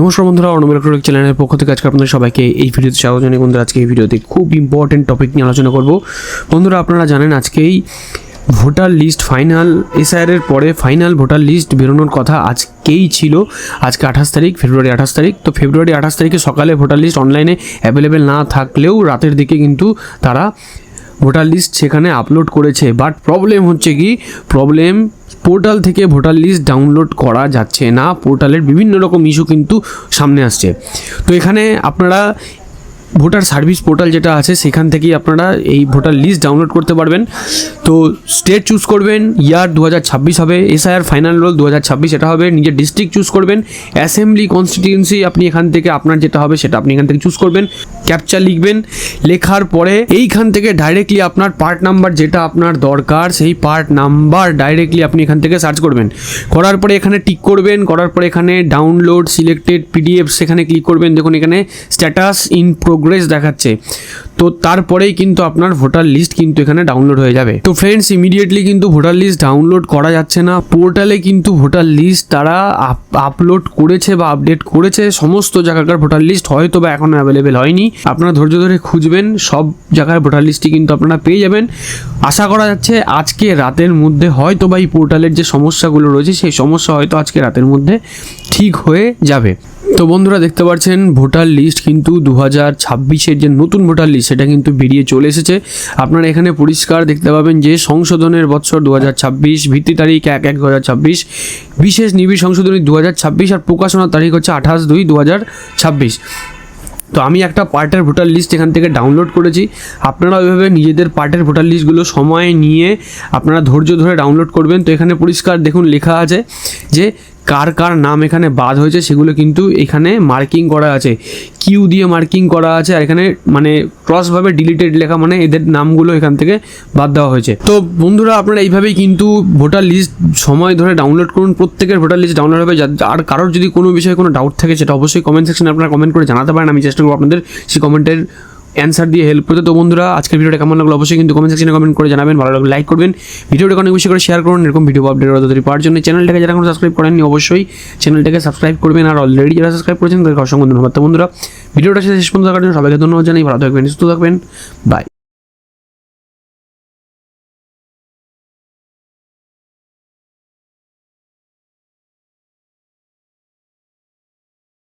নমস্কার বন্ধুরা, অর্ণব ইলেকট্রনিক চ্যানেলের পক্ষ থেকে আজকে আপনাদের সবাইকে এই ভিডিওতে স্বাগত জানাই। বন্ধুরা, আজকে এই ভিডিওতে খুব ইম্পর্টেন্ট টপিক নিয়ে আলোচনা করব। বন্ধুরা, আপনারা জানেন আজকেই ভোটার লিস্ট ফাইনাল, এসআইআরের পরে ফাইনাল ভোটার লিস্ট বেরোনোর কথা আজকেই ছিল। আজকে 28 তারিখ, ফেব্রুয়ারি 28 তারিখ। তো ফেব্রুয়ারি 28 তারিখে সকালে ভোটার লিস্ট অনলাইনে অ্যাভেলেবেল না থাকলেও রাতের দিকে কিন্তু তারা ভোটার লিস্ট সেখানে আপলোড করেছে। বাট প্রবলেম হচ্ছে কি, পোর্টাল থেকে ভোটার লিস্ট ডাউনলোড করা যাচ্ছে না। পোর্টালের বিভিন্ন রকম ইস্যু কিন্তু সামনে আসছে। তো এখানে আপনারা ভোটার সার্ভিস পোর্টাল যেটা আছে সেখান থেকেই আপনারা এই ভোটার লিস্ট ডাউনলোড করতে পারবেন। তো স্টেট চুজ করবেন, ইয়ার 2026 হবে, এসআইআর ফাইনাল রোল 2026 এটা হবে। নিজের ডিস্ট্রিক্ট চুজ করবেন, অ্যাসেম্বলি কনস্টিটিউয়েন্সি আপনি এখান থেকে আপনার যেটা হবে সেটা আপনি এখান থেকে চুজ করবেন। ক্যাপচা লিখবেন, লেখার পরে এইখান থেকে ডাইরেক্টলি আপনার পার্ট নাম্বার যেটা আপনার দরকার সেই পার্ট নাম্বার ডাইরেক্টলি আপনি এখান থেকে সার্চ করবেন। করার পরে এখানে টিক করবেন, করার পরে এখানে ডাউনলোড সিলেক্টেড পিডিএফ সেখানে ক্লিক করবেন। দেখুন এখানে স্ট্যাটাস ইন প্রোগ্রেস দেখাচ্ছে। তো তারপরেই কিন্তু আপনার ভোটার লিস্ট কিন্তু এখানে ডাউনলোড হয়ে যাবে। তো ফ্রেন্ডস, ইমিডিয়েটলি কিন্তু ভোটার লিস্ট ডাউনলোড করা যাচ্ছে না। পোর্টালে কিন্তু ভোটার লিস্ট তারা আপলোড করেছে বা আপডেট করেছে, সমস্ত জায়গাকার ভোটার লিস্ট হয়তো বা এখনও অ্যাভেলেবেল হয়নি। আপনারা ধৈর্য ধরে খুঁজবেন, সব জায়গায় ভোটার লিস্টটি কিন্তু আপনারা পেয়ে যাবেন। আশা করা যাচ্ছে আজকে রাতের মধ্যে হয়তো বা এই পোর্টালের যে সমস্যাগুলো রয়েছে সেই সমস্যা হয়তো আজকে রাতের মধ্যে ঠিক হয়ে যাবে। তো বন্ধুরা, দেখতে পাচ্ছেন ভোটার লিস্ট কিন্তু 2026-এর যে নতুন ভোটার লিস্ট সেটা কিন্তু বেরিয়ে চলে এসেছে। আপনারা এখানে পরিষ্কার দেখতে পাবেন যে সংশোধনের বছর 2026, ভিত্তি তারিখ 1/1/2026, বিশেষ নিবিড় সংশোধনী 2026 আর প্রকাশনার তারিখ হচ্ছে 28/2/2026। তো আমি একটা পার্টের ভোটার লিস্ট এখান থেকে ডাউনলোড করেছি। আপনারা ওইভাবে নিজেদের পার্টের ভোটার লিস্টগুলো সময় নিয়ে আপনারা ধৈর্য ধরে ডাউনলোড করবেন। তো এখানে পরিষ্কার দেখুন লেখা আছে যে কার কার নাম এখানে বাদ হয়েছে সেগুলো কিন্তু এখানে মার্কিং করা আছে, কিউ দিয়ে মার্কিং করা আছে। আর এখানে মানে ক্রসভাবে ডিলিটেড লেখা, মানে এদের নামগুলো এখান থেকে বাদ দেওয়া হয়েছে। তো বন্ধুরা, আপনারা এইভাবেই কিন্তু ভোটার লিস্ট সময় ধরে ডাউনলোড করুন। প্রত্যেকের ভোটার লিস্ট ডাউনলোড হবে। আর কারোর যদি কোনো বিষয়ে কোনো ডাউট থাকে সেটা অবশ্যই কমেন্ট সেকশনে আপনারা কমেন্ট করে জানাতে পারেন। আমি চেষ্টা করবো আপনাদের সেই কমেন্টের অ্যান্সার দিয়ে হেল্প করতে। তো বন্ধুরা, আজকের ভিডিওটা কেমন লাগলো অবশ্যই কিন্তু কমেন্ট সেকশনে কমেন্ট করে জানাবেন। ভালো লাগলে লাইক করবেন, ভিডিওটাকে অনেক বেশি করে শেয়ার করুন। এরকম ভিডিও আপডেট পাওয়ার জন্য চ্যানেলটাকে যারা এখন সাবস্ক্রাইব করেননি অবশ্যই চ্যানেলটাকে সাবস্ক্রাইব করবেন। আর অলরেডি যারা সাবস্ক্রাইব করেছেন তাদেরকে অসংখ্য ধন্যবাদ। তো বন্ধুরা, ভিডিওটা শেষ পর্যন্ত দেখার জন্য সবাইকে ধন্যবাদ জানাই। ভালো থাকবেন, সুস্থ থাকবেন, বাই।